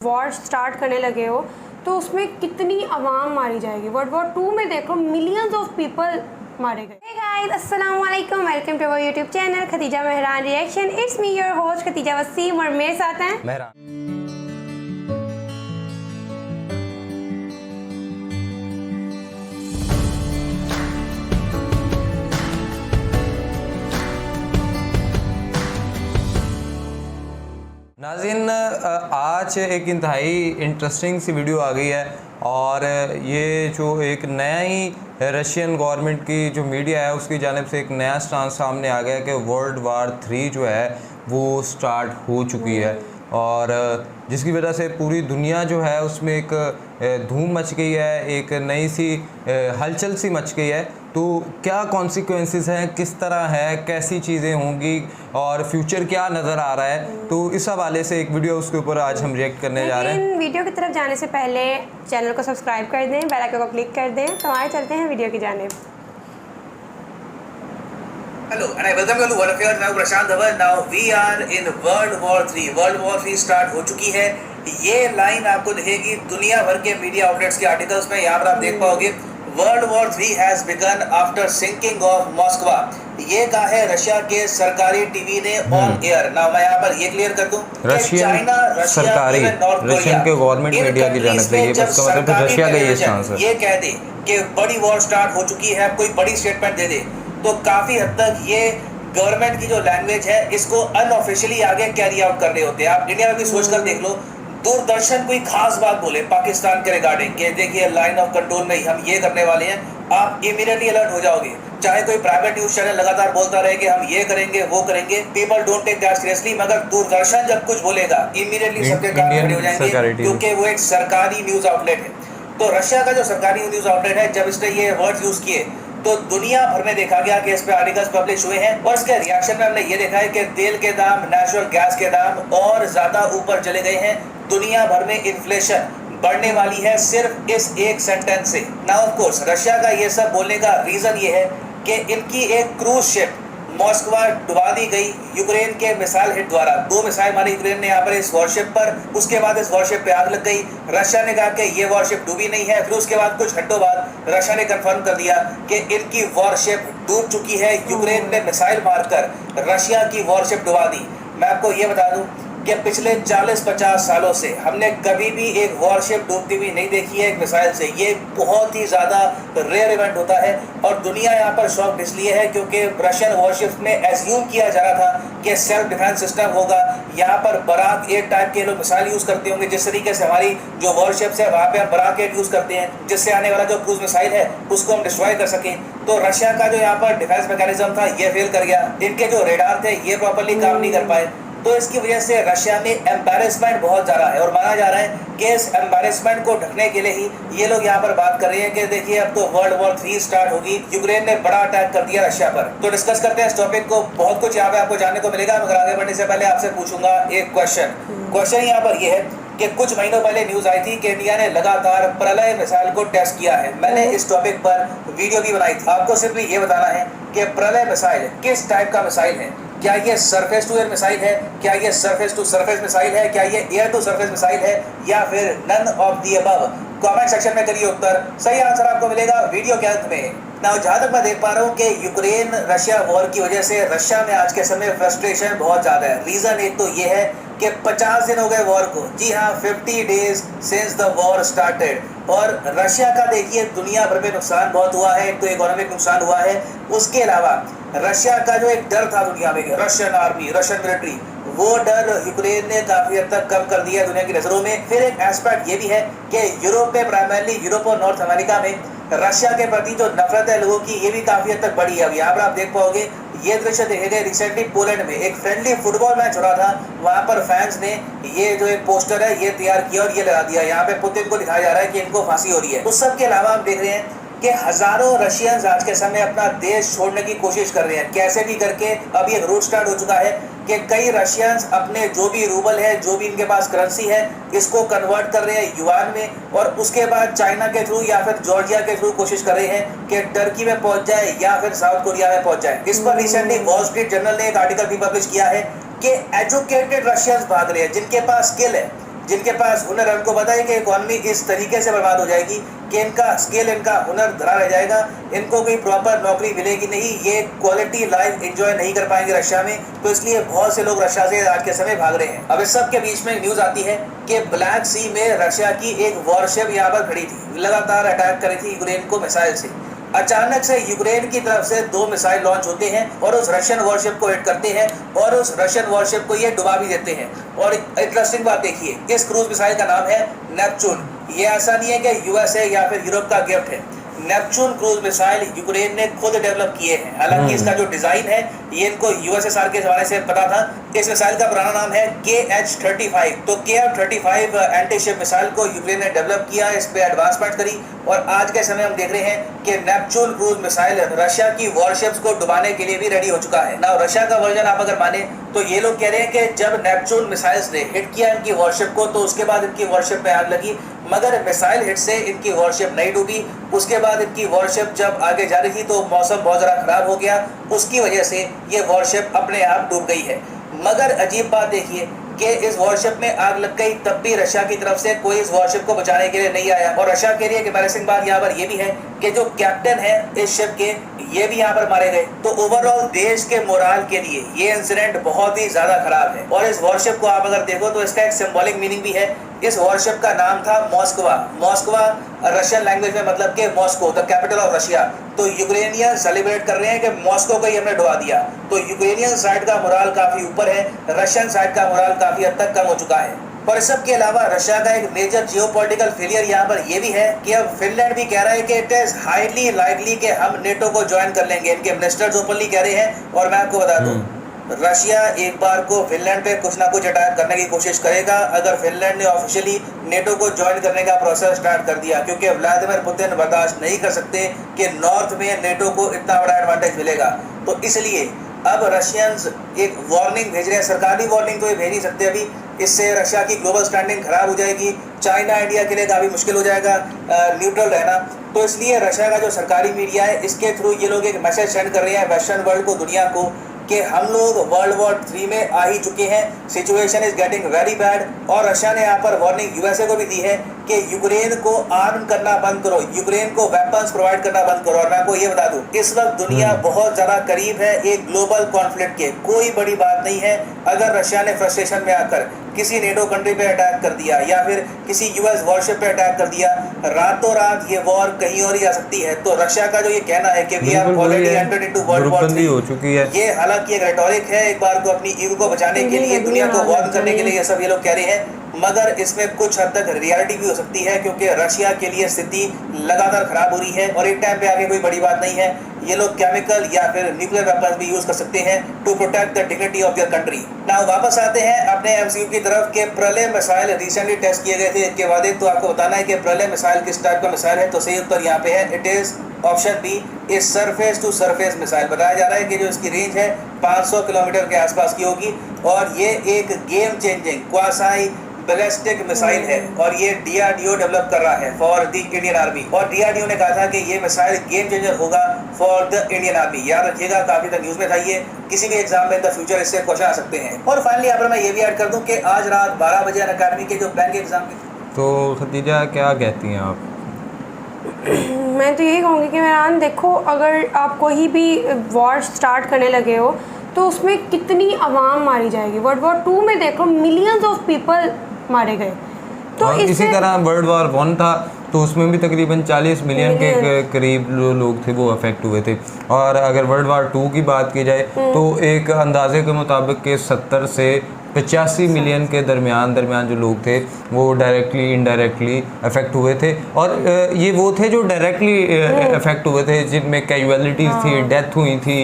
War start करने लगे हो तो उसमें कितनी आवाम मारी जाएगी। वर्ल्ड वॉर 2 में देखो मिलियंस ऑफ पीपल मारे गए। हे गाइस, अस्सलाम वालेकुम, welcome to our YouTube channel Khatija Mehran reaction. It's me your host Khatija Waseem और मेरे साथ हैं मेहरान। नाज़रीन, आज एक इंतहाई इंटरेस्टिंग सी वीडियो आ गई है और ये जो एक नया ही रशियन गवर्नमेंट की जो मीडिया है उसकी जानिब से एक नया स्टांस सामने आ गया कि वर्ल्ड वार 3 जो है वो स्टार्ट हो चुकी है और जिसकी वजह से पूरी दुनिया जो है उसमें एक धूम मच गई है, एक नई सी हलचल सी मच गई है। तो क्या कॉन्सिक्वेंसेस हैं, किस तरह है, कैसी चीज़ें होंगी और फ्यूचर क्या नज़र आ रहा है, तो इस हवाले से एक वीडियो उसके ऊपर आज हम रिएक्ट करने जा रहे हैं। वीडियो की तरफ जाने से पहले चैनल को सब्सक्राइब कर दें, बेल आइकन को क्लिक कर दें। तो आगे चलते हैं वीडियो की जानिब। Hello and I welcome you to World Affairs. Now Prashant Dhawan. Now we are in World War 3. World War 3 start हो चुकी है। ये लाइन आपको दिखेगी दुनिया भर के मीडिया आउटलेट्स के आर्टिकल्स में। यहाँ पर आप देख पाओगे World War 3 has begun after sinking of Moscow. ये कहा है रशिया के सरकारी टीवी ने ऑन एयर। ना मैं यहाँ पर ये क्लियर कर दूं रशियन सरकारी रशियन के गवर्नमेंट मीडिया की जानिब से ये इसका मतलब रशिया का ये स्टांस है। ये कह दे कि बड़ी वॉर स्टार्ट हो चुकी है, कोई बड़ी स्टेटमेंट दे दे, तो काफी हद तक ये गवर्नमेंट की जो लैंग्वेज है इसको अनऑफिशियली आगे कैरी आउट कर रहे होते हैं। आप इंडिया में भी सोचकर देख लो, दूरदर्शन कोई खास बात बोले पाकिस्तान के रिगार्डिंग कि देखिए लाइन ऑफ कंट्रोल में हम ये करने वाले हैं, आप इमीडिएटली अलर्ट हो जाओगे। चाहे कोई प्राइवेट न्यूज चैनल लगातार बोलता रहे कि हम ये करेंगे वो करेंगे, people don't take that seriously, मगर दूरदर्शन जब कुछ बोलेगा इमीडिएटली सबके कान खड़े हो जाएंगे क्योंकि वो एक सरकारी न्यूज आउटलेट है। तो रशिया का जो सरकारी न्यूज आउटलेट है, जब इसने ये वर्ड यूज किए तो दुनिया भर में देखा गया कि इस पे आर्टिकल्स पब्लिश हुए हैं और इसके रिएक्शन में हमने ये देखा है कि तेल के दाम, नेचुरल गैस के दाम और ज्यादा ऊपर चले गए हैं। दुनिया भर में इन्फ्लेशन बढ़ने वाली है सिर्फ इस एक सेंटेंस से। नाउ ऑफ कोर्स रशिया का ये सब बोलने का रीजन ये है कि इनकी एक क्रूज शिप मॉस्को डुबा दी गई यूक्रेन के मिसाइल हिट द्वारा। 2 मिसाइल मारी यूक्रेन ने यहाँ पर इस वॉरशिप पर, उसके बाद इस वॉरशिप पे आग लग गई। रशिया ने कहा कि ये वॉरशिप डूबी नहीं है, फिर उसके बाद कुछ घंटों बाद रशिया ने कंफर्म कर दिया कि इनकी वॉरशिप डूब चुकी है। यूक्रेन ने मिसाइल मारकर रशिया की वॉरशिप डुबा दी। मैं आपको ये बता दूं कि पिछले 40-50 सालों से हमने कभी भी एक वॉरशिप डूबती हुई नहीं देखी है एक मिसाइल से। ये बहुत ही ज़्यादा रेयर इवेंट होता है और दुनिया यहाँ पर शॉक इसलिए है क्योंकि रशियन वॉरशिप में एज्यूम किया जा रहा था कि सेल्फ डिफेंस सिस्टम होगा। यहाँ पर बराक एट टाइप के लोग मिसाइल यूज़ करते होंगे, जिस तरीके से हमारी जो वॉरशिप्स है वहाँ पर हम बराक एट यूज़ करते हैं, जिससे आने वाला जो क्रूज मिसाइल है उसको हम डिस्ट्रॉय कर सकें। तो रशिया का जो यहाँ पर डिफेंस मैकेनिज्म था ये फेल कर गया। इनके जो रेडार थे ये प्रॉपरली काम नहीं कर पाए, तो इसकी वजह से रशिया में एम्बैरेसमेंट बहुत ज़्यादा है और माना जा रहा है कि इस एम्बैरेसमेंट को ढकने के लिए ही ये लोग यहाँ पर बात कर रहे हैं कि देखिए अब तो वर्ल्ड वॉर 3 स्टार्ट होगी। यूक्रेन ने बड़ा अटैक कर दिया रशिया पर। तो डिस्कस करते हैं इस टॉपिक को, बहुत कुछ यहाँ पे आपको जानने को मिलेगा, मगर आगे बढ़ने से पहले आपसे पूछूंगा एक क्वेश्चन यहाँ पर ये है कि कुछ महीनों पहले न्यूज आई थी कि इंडिया ने लगातार प्रलय मिसाइल को टेस्ट किया है। मैंने इस टॉपिक पर वीडियो भी बनाई थी। आपको सिर्फ ये बताना है कि प्रलय मिसाइल किस टाइप का मिसाइल है। क्या ये सरफेस टू एयर मिसाइल है, क्या ये सरफेस टू सरफेस मिसाइल है, क्या ये एयर टू सरफेस मिसाइल है, या फिर none of the above? Comment section में करिए उत्तर, सही आंसर आपको मिलेगा वीडियो के अंत में। ना जहाँ तक मैं देख पा रहा हूँ कि यूक्रेन रशिया वॉर की वजह से रशिया में आज के समय फ्रस्ट्रेशन बहुत ज़्यादा है। रीज़न एक तो ये है कि 50 दिन हो गए वॉर को। जी हाँ, 50 days since the war started. और रशिया का देखिए दुनिया भर में नुकसान बहुत हुआ है। एक तो इकोनॉमिक नुकसान हुआ है, उसके अलावा रशिया का जो एक डर था दुनिया में, रशियन आर्मी, रशियन मिलिट्री, वो डर यूक्रेन ने काफी हद तक कम कर दिया दुनिया की नजरों में। फिर एक एस्पेक्ट ये भी है कि यूरोप में, प्राइमरली यूरोप और नॉर्थ अमेरिका में रशिया के प्रति जो नफरत है लोगों की, ये भी काफी हद तक बढ़ी है। अब यहाँ पर आप देख पाओगे ये दृश्य देखे गए रिसेंटली पोलैंड में एक फ्रेंडली फुटबॉल मैच हो रहा था। वहां पर फैंस ने ये जो एक पोस्टर है ये तैयार किया और ये लगा दिया। यहाँ पे पुतिन को दिखाया जा रहा है कि इनको फांसी हो रही है। उस सब के अलावा हम देख रहे हैं कि हजारों रशियंस आज के समय अपना देश छोड़ने की कोशिश कर रहे हैं, कैसे भी करके। अब ये रूट स्टार्ट हो चुका है कि कई रशियंस अपने जो भी रूबल है, जो भी इनके पास करेंसी है, इसको कन्वर्ट कर रहे हैं युआन में और उसके बाद चाइना के थ्रू या फिर जॉर्जिया के थ्रू कोशिश कर रहे हैं कि टर्की में पहुंच जाए या फिर साउथ कोरिया में पहुंच जाए। इस पर रिसेंटली वॉल स्ट्रीट जर्नल ने एक आर्टिकल भी पब्लिश किया है कि एजुकेटेड रशियंस भाग रहे हैं, जिनके पास स्किल है, जिनके पास हुनर है उनको पता है कि इकोनॉमी इस तरीके से बर्बाद हो जाएगी कि इनका स्किल, इनका हुनर धरा रह जाएगा, इनको कोई प्रॉपर नौकरी मिलेगी नहीं, ये क्वालिटी लाइफ एंजॉय नहीं कर पाएंगे रशिया में। तो इसलिए बहुत से लोग रशिया से आज के समय भाग रहे हैं। अब इस सब के बीच में न्यूज़ आती है कि ब्लैक सी में रशिया की एक वॉरशिप यहाँ पर खड़ी थी, लगातार अटैक कर रही थी यूक्रेन को मिसाइल से। अचानक से यूक्रेन की तरफ से 2 मिसाइल लॉन्च होते हैं और उस रशियन वॉरशिप को हिट करते हैं और उस रशियन वॉरशिप को ये डुबा भी देते हैं। और इंटरेस्टिंग बात देखिए, इस क्रूज मिसाइल का नाम है नेपच्यून। ये ऐसा नहीं है कि यूएसए या फिर यूरोप का गिफ्ट है। नेपच्यून क्रूज मिसाइल यूक्रेन ने खुद डेवलप किए हैं। हालांकि इसका जो डिजाइन है ये इनको यूएसएसआर के हवाले से पता था। इस मिसाइल का पुराना नाम है KH-35। तो KH-35 एंटी-शिप मिसाइल को यूक्रेन ने डेवलप किया, इस पे एडवांसमेंट करी और आज के समय हम देख रहे हैं कि नेपच्यून क्रूज मिसाइल रशिया की वॉरशिप्स को डुबाने के लिए भी रेडी हो चुका है ना। रशिया का वर्जन आप अगर माने तो ये लोग कह रहे हैं कि जब नेपच्यून मिसाइल्स ने हिट किया इनकी वॉरशिप को तो उसके बाद इनकी वॉरशिप में आग लगी, मगर मिसाइल हिट से इनकी वॉरशिप नहीं डूबी। उसके बाद इनकी वॉरशिप जब आगे जा रही थी तो मौसम बहुत ज़्यादा खराब हो गया, उसकी वजह से ये वॉरशिप अपने आप डूब गई है। मगर अजीब बात देखिए कि इस वॉरशिप में आग लग गई, तब भी रशिया की तरफ से कोई इस वॉरशिप को बचाने के लिए नहीं आया। और रशिया के लिए एम्बैरेसिंग बात यहाँ पर ये भी है कि जो कैप्टन है इस शिप के ये भी यहाँ पर मारे गए। तो ओवरऑल देश के मोराल के लिए ये इंसिडेंट बहुत ही ज्यादा खराब है। और इस वॉरशिप को आप अगर देखो तो इसका एक सिंबॉलिक मीनिंग भी है। इस वॉरशिप का नाम था मॉस्कवा। मॉस्कवा रशियन लैंग्वेज में मतलब कि Moscow, the capital of Russia. तो यूक्रेनियन सेलिब्रेट कर रहे हैं कि मॉस्को को ही हमने डुबा दिया। तो यूक्रेनियन साइड का मोराल काफी ऊपर है, रशियन साइड का मोराल काफी हद तक कम हो चुका है। और इस सब के अलावा रशिया का एक मेजर जियोपॉलिटिकल फेलियर यहाँ पर यह भी है कि अब फिनलैंड भी कह रहा है कि इट इज हाईली लाइकली कि हम नेटो को ज्वाइन कर लेंगे। इनके मिनिस्टर्स ओपनली कह रहे हैं। और मैं आपको बता दूं, रशिया एक बार को फिनलैंड पे कुछ ना कुछ अटैक करने की कोशिश करेगा अगर फिनलैंड ने ऑफिशियली नेटो को ज्वाइन करने का प्रोसेस स्टार्ट कर दिया, क्योंकि व्लादिमीर पुतिन बर्दाश्त नहीं कर सकते कि नॉर्थ में नेटो को इतना बड़ा एडवांटेज मिलेगा। तो इसलिए अब रशियंस एक वार्निंग भेज रहे हैं। सरकारी वार्निंग तो ये भेज नहीं सकते अभी, इससे रशिया की ग्लोबल स्टैंडिंग खराब हो जाएगी, चाइना इंडिया के लिए काफ़ी मुश्किल हो जाएगा न्यूट्रल रहना। तो इसलिए रशिया का जो सरकारी मीडिया है इसके थ्रू ये लोग एक मैसेज सेंड कर रहे हैं वेस्टर्न वर्ल्ड को, दुनिया को, कि हम लोग वर्ल्ड वॉर 3 में आ ही चुके हैं, situation is getting very bad. और रशिया ने यहाँ पर वार्निंग यूएसए को भी दी है कि यूक्रेन को आर्म करना बंद करो, यूक्रेन को वेपन्स प्रोवाइड करना बंद करो। और मैं आपको ये बता दूं, इस वक्त दुनिया बहुत ज़्यादा करीब है एक ग्लोबल कॉन्फ्लिक्ट के। कोई बड़ी बात नहीं है अगर रशिया ने फ्रस्ट्रेशन में आकर किसी नेटो कंट्री पे अटैक कर दिया या फिर किसी यूएस वॉरशिप पे अटैक कर दिया, रातों रात ये वॉर कहीं और ही जा सकती है। तो रशिया का जो ये कहना है कि we have already entered into world war 3 हो चुकी है, ये हालांकि एक रेटोरिक है, एक बार को अपनी ईगो को बचाने के लिए, दुनिया को वार्न करने के लिए ये सब ये लोग कह रहे हैं। मगर इसमें कुछ हद तक रियलिटी भी हो सकती है, क्योंकि रशिया के लिए स्थिति लगातार खराब हो रही है और एक टाइम पे आगे कोई बड़ी बात नहीं है, ये लोग केमिकल या फिर न्यूक्लियर वेपन्स भी यूज कर सकते हैं to protect the dignity of their country. Now वापस आते हैं अपने एमसीयू की तरफ के प्रलय मिसाइल रिसेंटली टेस्ट किए गए थे इनके बाद। तो आपको बताना है कि प्रलय मिसाइल किस टाइप का मिसाइल है। तो सही उत्तर यहाँ पे है, it is option B, is surface to surface missile. बताया जा रहा है कि जो इसकी रेंज है 500 किलोमीटर के आसपास की होगी और ये एक game changing quasi ballistic missile है और ये डीआरडीओ डेवलप कर रहा है फॉर द इंडियन आर्मी। और डीआरडीओ ने कहा था कि ये मिसाइल गेम चेंजर होगा फॉर द इंडियन आर्मी। याद रखिएगा, काफी तक न्यूज में था ये, किसी भी एग्जाम में इन द फ्यूचर इससे क्वेश्चन आ सकते हैं। और फाइनली यहाँ पर मैं ये भी ऐड कर दूं कि आज रात 12 बजे अनअकैडमी के जो बैंक एग्जाम के। तो खदीजा क्या कहती हैं आप? मैं तो यही कहूँगी कि मेहरान देखो, अगर आप कोई भी वॉर स्टार्ट करने लगे हो तो उसमें कितनी आवाम मारी जाएगी। वर्ल्ड वॉर 2 में देखो मिलियंस ऑफ पीपल मारे गए। तो और इसी तरह वर्ल्ड वॉर 1 था तो उसमें भी तकरीबन 40 मिलियन के करीब लोग थे वो अफेक्ट हुए थे। और अगर वर्ल्ड वॉर 2 की बात की जाए तो एक अंदाजे के मुताबिक के 70 से 85 मिलियन के दरमियान जो लोग थे वो डायरेक्टली इनडायरेक्टली अफेक्ट हुए थे। और ये वो थे जो डायरेक्टली अफेक्ट हुए थे जिनमें कैजुअलिटीज थी, डेथ हुई थी,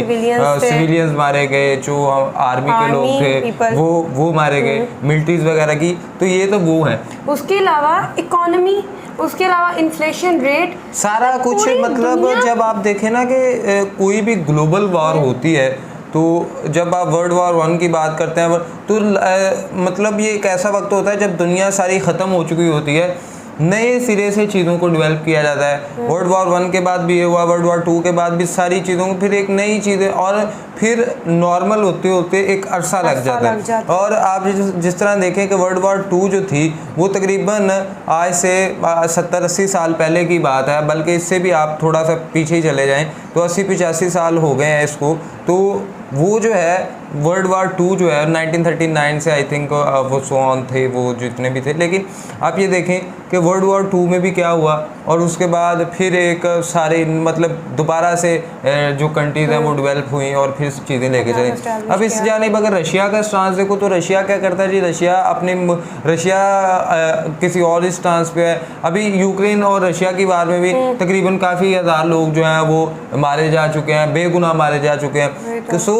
सिविलियंस मारे गए, जो आर्मी के लोग थे वो मारे गए, मिलिट्रीज वगैरह की। तो ये तो वो है। उसके अलावा इकोनॉमी, उसके अलावा इन्फ्लेशन रेट, सारा कुछ। मतलब जब आप देखें ना कि कोई भी ग्लोबल वॉर होती है तो जब आप वर्ल्ड वॉर 1 की बात करते हैं तो मतलब ये एक ऐसा वक्त होता है जब दुनिया सारी ख़त्म हो चुकी होती है नए सिरे से चीज़ों को डेवलप किया जाता है। वर्ल्ड वॉर 1 के बाद भी ये हुआ, वर्ल्ड वॉर 2 के बाद भी सारी चीज़ों को फिर एक नई चीज़ें और फिर नॉर्मल होते होते एक अरसा लग जाता है। और आप जिस तरह देखें कि वर्ल्ड वॉर 2 जो थी वो तकरीबन आज से 70-80 साल पहले की बात है, बल्कि इससे भी आप थोड़ा सा पीछे ही चले जाएं तो 80-85 साल हो गए हैं इसको। तो वो जो है वर्ल्ड वार 2 जो है 1939 से आई थिंक वो सो ऑन थे, वो जितने भी थे। लेकिन आप ये देखें कि वर्ल्ड वार 2 में भी क्या हुआ, और उसके बाद फिर एक सारे मतलब दोबारा से जो कंट्रीज़ हैं वो डेवलप हुई और फिर चीज़ें लेके चली। अब इस जानिब अगर रशिया का स्टांस देखो तो रशिया क्या करता है जी, रशिया किसी और स्टांस पे है। अभी यूक्रेन और रशिया की बार में भी तकरीबन काफ़ी हज़ार लोग जो हैं वो मारे जा चुके हैं, बेगुनाह मारे जा चुके हैं। तो सो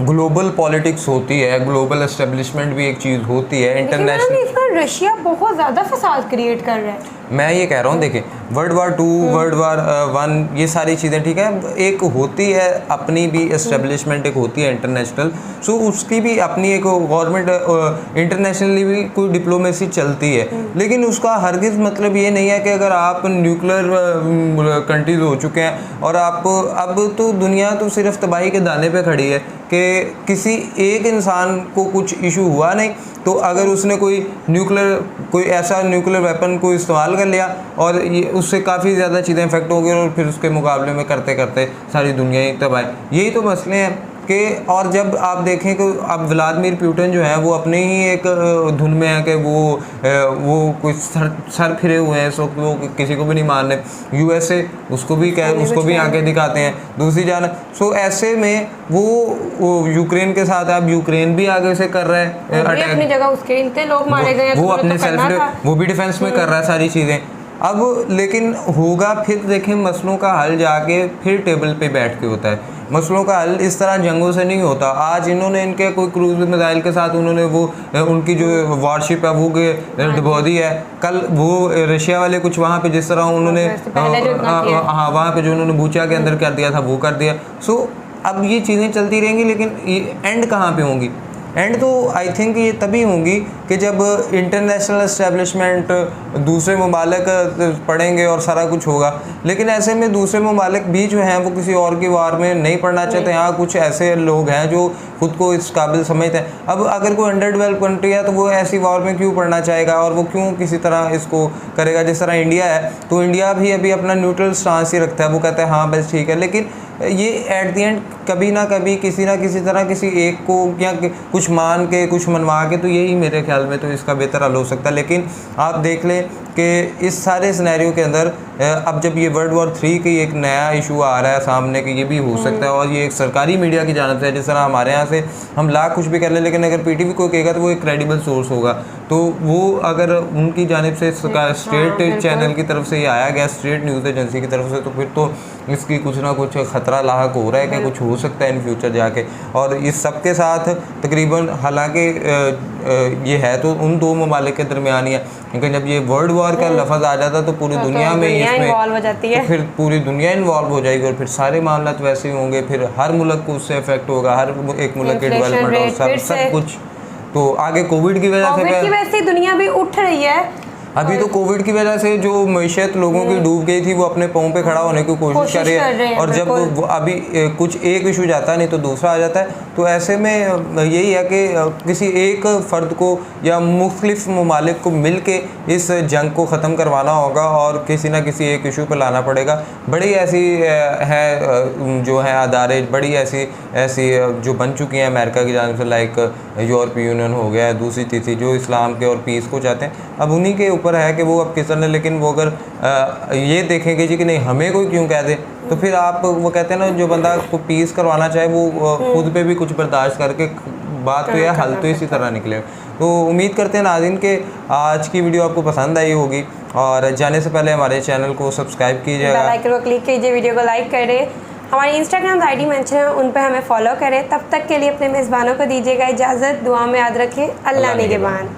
ग्लोबल पॉलिटिक्स होती है, ग्लोबल एस्टेब्लिशमेंट भी एक चीज़ होती है, इंटरनेशनल। रशिया बहुत ज़्यादा फसाद क्रिएट कर रहा है। मैं ये कह रहा हूँ, देखें वर्ल्ड वार 2, वर्ल्ड वार 1 ये सारी चीज़ें ठीक है, एक होती है अपनी भी एस्टेब्लिशमेंट, एक होती है इंटरनेशनल। सो उसकी भी अपनी एक गवर्नमेंट इंटरनेशनली भी कोई डिप्लोमेसी चलती है, लेकिन उसका हरगिज़ मतलब ये नहीं है कि अगर आप न्यूक्लियर कंट्रीज हो चुके हैं और आप अब तो दुनिया तो सिर्फ तबाही के दाने पे खड़ी है कि किसी एक इंसान को कुछ इशू हुआ नहीं, तो अगर उसने कोई ऐसा न्यूक्लियर वेपन को इस्तेमाल कर लिया और ये उससे काफ़ी ज़्यादा चीज़ें इफेक्ट हो गई और फिर उसके मुकाबले में करते करते सारी दुनिया ही तबाही। यही तो मसले हैं कि, और जब आप देखें कि अब व्लादिमीर पुतिन जो है वो अपने ही एक धुन में है कि वो कुछ सर फिरे हुए हैं, सो वो किसी को भी नहीं मान रहे। यूएसए उसको भी आगे दिखाते हैं दूसरी जानब। सो ऐसे में वो यूक्रेन के साथ अब यूक्रेन भी आगे से कर रहा है अटैक, अपनी जगह उसके इतने लोग मारे गए, वो अपने सेल्फ वो भी डिफेंस में कर रहा है सारी चीज़ें। अब लेकिन होगा फिर देखें मसलों का हल जाके फिर टेबल पे बैठ के होता है। मसलों का हल इस तरह जंगों से नहीं होता। आज इन्होंने इनके कोई क्रूज मिसाइल के साथ उन्होंने वो उनकी जो वारशिप है वो डुबो दी है। कल वो रशिया वाले कुछ वहाँ पे जिस तरह उन्होंने हाँ वहाँ पे जो उन्होंने बूचा के अंदर कर दिया था वो कर दिया। सो अब ये चीज़ें चलती रहेंगी, लेकिन ये एंड कहाँ पे होंगी? एंड तो आई थिंक ये तभी होंगी कि जब इंटरनेशनल एस्टेब्लिशमेंट दूसरे ममालिक पढ़ेंगे और सारा कुछ होगा। लेकिन ऐसे में दूसरे ममालिक भी जो हैं वो किसी और की वार में नहीं पढ़ना चाहते। यहाँ कुछ ऐसे लोग हैं जो खुद को इस काबिल समझते हैं। अब अगर कोई अंडर डेवलप कंट्री है तो वो ऐसी वार में क्यों पढ़ना चाहेगा और वो क्यों किसी तरह इसको करेगा? जिस तरह इंडिया है तो इंडिया भी अभी अपना न्यूट्रल स्टांस ही रखता है, वो कहता है हाँ बस ठीक है। लेकिन ये एट दी एंड कभी ना कभी किसी ना किसी तरह किसी एक को या कुछ मान के कुछ मनवा के, तो यही मेरे ख्याल में तो इसका बेहतर हल हो सकता है। लेकिन आप देख लें कि इस सारे सिनेरियो के अंदर अब जब ये वर्ल्ड वॉर 3 की एक नया इशू आ रहा है सामने कि ये भी हो सकता है, और ये एक सरकारी मीडिया की जानब से है। जिस तरह हमारे यहाँ से हम लाख कुछ भी कर लें, लेकिन अगर पीटीवी कोई कहेगा तो वो एक क्रेडिबल सोर्स होगा। तो वो अगर उनकी जानिब से स्ट्रेट चैनल की तरफ से ये आया गया, स्ट्रेट न्यूज़ एजेंसी की तरफ से, तो फिर तो इसकी कुछ ना कुछ खतरा लाहक हो रहा है कि कुछ हो सकता है इन फ्यूचर जाके। और इस सब के साथ तकरीबन हालांकि ये है तो उन दो ममालिक के दरमियान ही है, लेकिन जब ये वर्ल्ड वॉर का लफ्ज़ आ जाता तो पूरी दुनिया में इन्वॉल्व हो जाती है, तो फिर पूरी दुनिया इन्वॉल्व हो जाएगी और फिर सारे मामला तो वैसे ही होंगे। फिर हर मुल्क को उससे इफेक्ट होगा, हर एक मुल्क के डेवलपमेंट और सब कुछ। तो आगे कोविड की वजह से दुनिया भी उठ रही है। अभी तो कोविड की वजह से जो मैशत लोगों की डूब गई थी वो अपने पाँव पे खड़ा होने की कोशिश कर रही है। और जब अभी कुछ एक इशू जाता है नहीं तो दूसरा आ जाता है, तो ऐसे में यही है कि किसी एक फ़र्द को या मुख्तलिफ ममालिक को मिल के इस जंग को ख़त्म करवाना होगा और किसी ना किसी एक इशू पर लाना पड़ेगा। बड़ी ऐसी है जो है अदारे, बड़ी ऐसी जो बन चुकी हैं अमेरिका की जानिब से, लाइक यूरोपीय यूनियन हो गया, दूसरी तीसरी, जो इस्लाम के और पीस को चाहते हैं। अब उन्हीं के ऊपर है कि वो अब किस तरह, लेकिन वो अगर ये देखेंगे जी कि नहीं हमें कोई क्यों कह दे, तो फिर आप वो कहते हैं ना, जो बंदा को पीस करवाना चाहे वो खुद पे भी कुछ बर्दाश्त करके बात तो या हल तो इसी तरह निकलेगा। तो उम्मीद करते हैं नाज़रीन के आज की वीडियो आपको पसंद आई होगी, और जाने से पहले हमारे चैनल को सब्सक्राइब कीजिएगा, बेल आइकन को क्लिक कीजिए, वीडियो को लाइक करें, हमारी इंस्टाग्राम आईडी मेंशन है उन पर हमें फॉलो करें। तब तक के लिए अपने मेज़बानों को दीजिएगा इजाज़त, दुआ में याद रखें। अल्लाह निगहबान।